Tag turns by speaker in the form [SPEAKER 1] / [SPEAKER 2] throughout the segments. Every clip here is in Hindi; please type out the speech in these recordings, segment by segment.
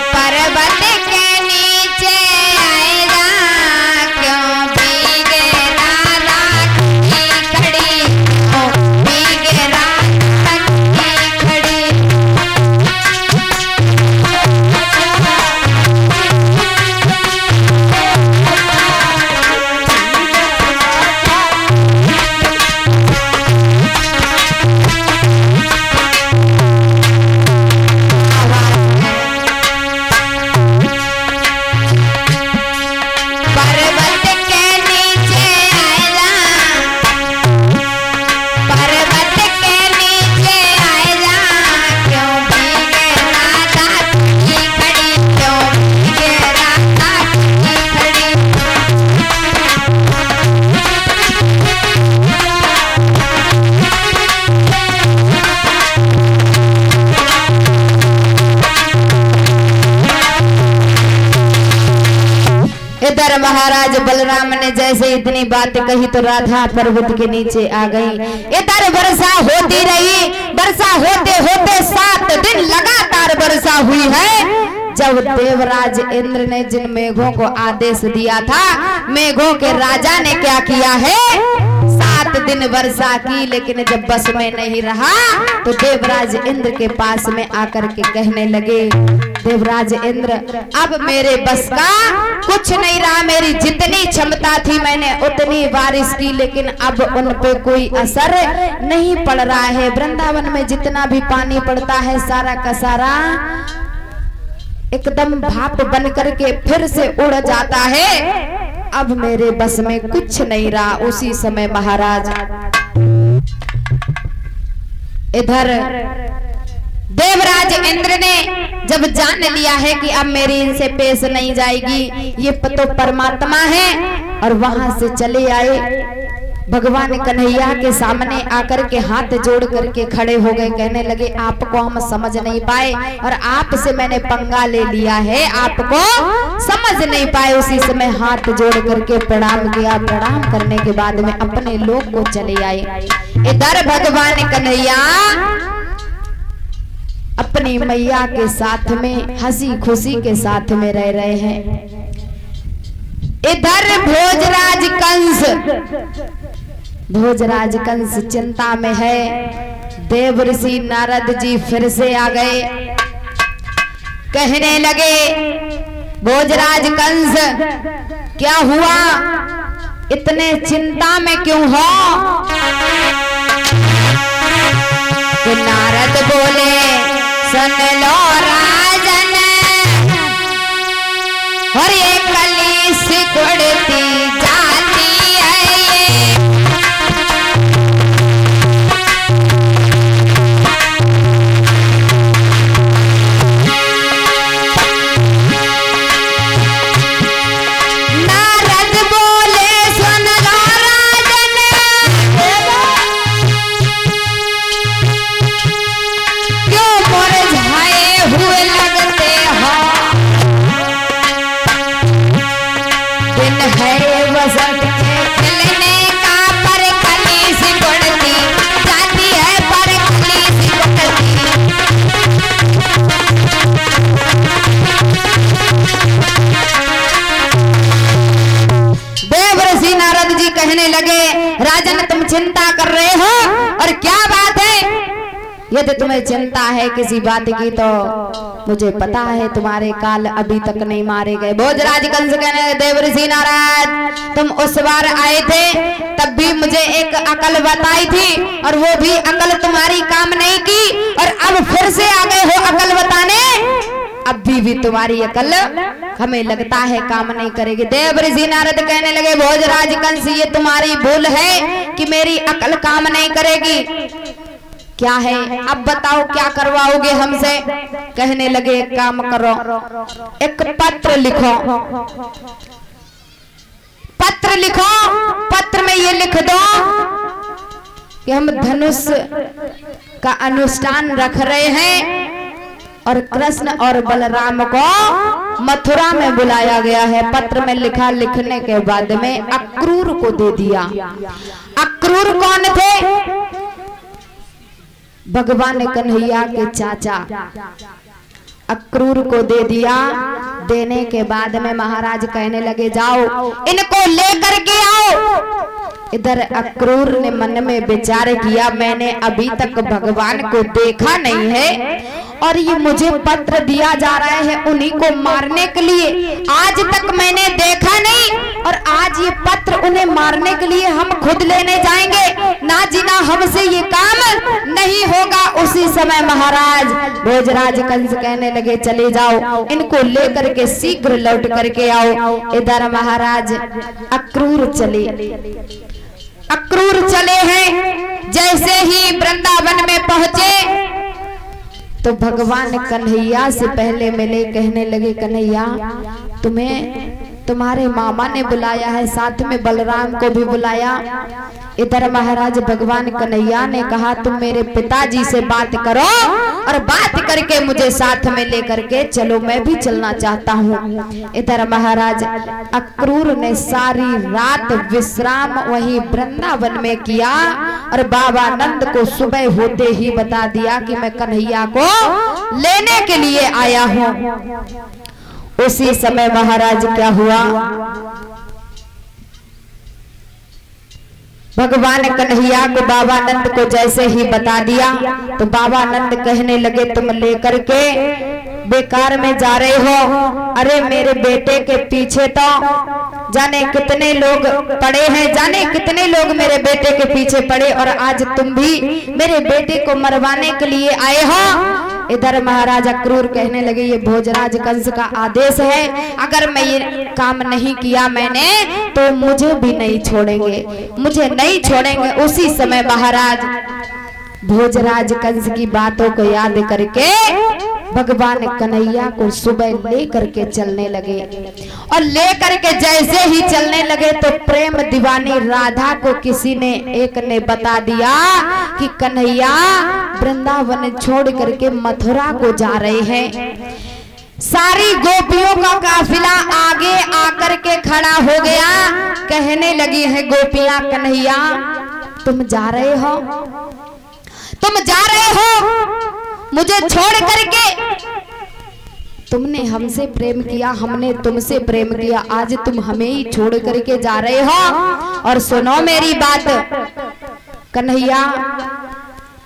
[SPEAKER 1] पर्वत के नीचे आएगा क्यों भीगे राधा की खड़ी, ओ भीगे राधा की खड़ी। इधर महाराज बलराम ने जैसे इतनी बात कही तो राधा पर्वत के नीचे आ गई। इधर वर्षा होती रही, वर्षा होते होते 7 दिन लगातार वर्षा हुई है। जब देवराज इंद्र ने जिन मेघों को आदेश दिया था, मेघों के राजा ने क्या किया है, 7 दिन वर्षा की, लेकिन जब बस में नहीं रहा तो देवराज इंद्र के पास में आकर के कहने लगे, देवराज इंद्र अब मेरे बस का कुछ नहीं रहा, मेरी जितनी क्षमता थी मैंने उतनी बारिश की, लेकिन अब उन पे कोई असर नहीं पड़ रहा है। वृंदावन में जितना भी पानी पड़ता है सारा का सारा एकदम भाप बन करके फिर से उड़ जाता है। अब मेरे बस में कुछ नहीं रहा। उसी समय महाराज इधर देवराज इंद्र ने जब जान लिया है कि अब मेरी इनसे पेश नहीं जाएगी, ये तो परमात्मा है, और वहां से चले आए। भगवान कन्हैया के सामने आकर के हाथ जोड़ करके खड़े हो गए, कहने लगे आपको हम समझ नहीं पाए और आपसे मैंने पंगा ले लिया है, आपको समझ नहीं पाए। उसी समय हाथ जोड़ करके प्रणाम किया। प्रणाम करने के बाद में अपने लोग को चले आए। इधर भगवान कन्हैया अपनी मैया के साथ में हंसी खुशी के साथ में रह रहे हैं। इधर भोजराज कंस चिंता में है। देव ऋषि नारद जी फिर से आ गए, कहने लगे भोजराज कंस क्या हुआ, इतने चिंता में क्यों हो। तो नारद बोले सुन लो राजन, और ये कली सिकुड़ती जाती है ये, नारद बोले सुन लो राजन, क्यों मुरझाए हुए लगते हो, दिन है वसंत के खिलने का, पर कली सिकुड़ती जाती है, पर कली सिकुड़ती। देव ऋषि नारद जी कहने लगे राजन तुम चिंता कर रहे हो, और क्या बात है। यदि तुम्हें चिंता है किसी बात की तो मुझे पता है तुम्हारे काल अभी तक नहीं मारे गए। भोजराज कंस कहने देव ऋषि नारद तुम उस बार आए थे तब भी मुझे एक अकल बताई थी, और वो भी अकल तुम्हारी काम नहीं की, और अब फिर से आ गए हो अकल बताने, अभी भी तुम्हारी अकल हमें लगता है काम नहीं करेगी। देव ऋषि नारद कहने लगे भोजराज कंस ये तुम्हारी भूल है कि मेरी अकल काम नहीं करेगी। क्या है अब बताओ क्या करवाओगे हमसे। कहने लगे एक काम करो, एक पत्र लिखो, पत्र लिखो, पत्र में ये लिख दो कि हम धनुष का अनुष्ठान रख रहे हैं और कृष्ण और बलराम को मथुरा में बुलाया गया है। पत्र में लिखा, लिखने के बाद में अक्रूर को दे दिया। अक्रूर कौन थे? भगवान कन्हैया के चाचा। अक्रूर को दे दिया। देने के बाद में महाराज कहने लगे जाओ इनको लेकर के आओ। इधर अक्रूर ने मन में विचार किया मैंने अभी तक भगवान को देखा नहीं है और ये मुझे पत्र दिया जा रहा है उन्हीं को मारने के लिए। आज तक मैंने देखा नहीं और आज ये पत्र उन्हें मारने के लिए हम खुद लेने जाएंगे, ना जीना हमसे ये काम नहीं होगा। उसी समय महाराज भोजराज कंस कहने लगे चले जाओ इनको लेकर के शीघ्र लौट करके आओ। इधर महाराज अक्रूर चले हैं। जैसे ही वृंदावन में पहुंचे तो भगवान कन्हैया से पहले मिले। कहने लगे कन्हैया तुम्हें तुम्हारे मामा ने बुलाया है, साथ में बलराम को भी बुलाया। इधर महाराज भगवान कन्हैया ने कहा तुम मेरे पिताजी से बात करो और बात करके मुझे साथ में लेकर के चलो, मैं भी चलना चाहता हूँ। इधर महाराज अक्रूर ने सारी रात विश्राम वहीं वृंदावन में किया और बाबा नंद को सुबह होते ही बता दिया कि मैं कन्हैया को लेने के लिए आया हूँ। उसी समय महाराज क्या हुआ, भगवान कन्हैया को बाबा नंद को जैसे ही बता दिया तो बाबा नंद कहने लगे तुम लेकर के बेकार में जा रहे हो। अरे मेरे बेटे के पीछे तो जाने कितने लोग पड़े हैं, जाने कितने लोग मेरे बेटे के पीछे पड़े और आज तुम भी मेरे बेटे को मरवाने के लिए आए हो। इधर महाराज अक्रूर कहने लगे ये भोजराज कंस का आदेश है, अगर मैं ये काम नहीं किया मैंने तो मुझे भी नहीं छोड़ेंगे, मुझे नहीं छोड़ेंगे। उसी समय महाराज भोजराज कंस की बातों को याद करके भगवान कन्हैया को सुबह ले करके चलने लगे और ले करके जैसे ही चलने लगे तो प्रेम दीवानी राधा को किसी ने एक ने बता दिया कि कन्हैया वृंदावन छोड़ करके मथुरा को जा रहे हैं। सारी गोपियों का काफिला आगे आकर के खड़ा हो गया। कहने लगी है गोपियां कन्हैया तुम जा रहे हो, तुम जा रहे हो मुझे छोड़ करके। तुमने हमसे प्रेम किया, हमने तुमसे प्रेम किया, आज तुम हमें ही छोड़ करके जा रहे हो। और सुनो मेरी बात कन्हैया,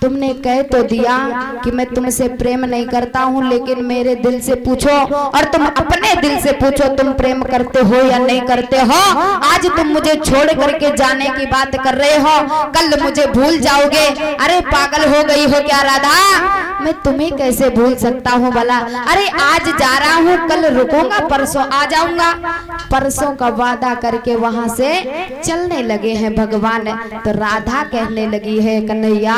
[SPEAKER 1] तुमने कह तो दिया कि मैं तुमसे प्रेम नहीं करता हूँ, लेकिन मेरे दिल से पूछो और तुम अपने दिल से पूछो तुम प्रेम करते हो या नहीं करते हो। आज तुम मुझे छोड़ करके जाने की बात कर रहे हो, कल मुझे भूल जाओगे। अरे पागल हो गई हो क्या राधा, मैं तुम्हें कैसे भूल सकता हूँ भला। अरे आज जा रहा हूँ, कल रुकूंगा, परसों आ जाऊंगा। परसों का वादा करके वहां से चलने लगे हैं भगवान। तो राधा कहने लगी है कन्हैया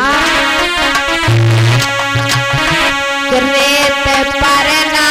[SPEAKER 1] रेत पर ना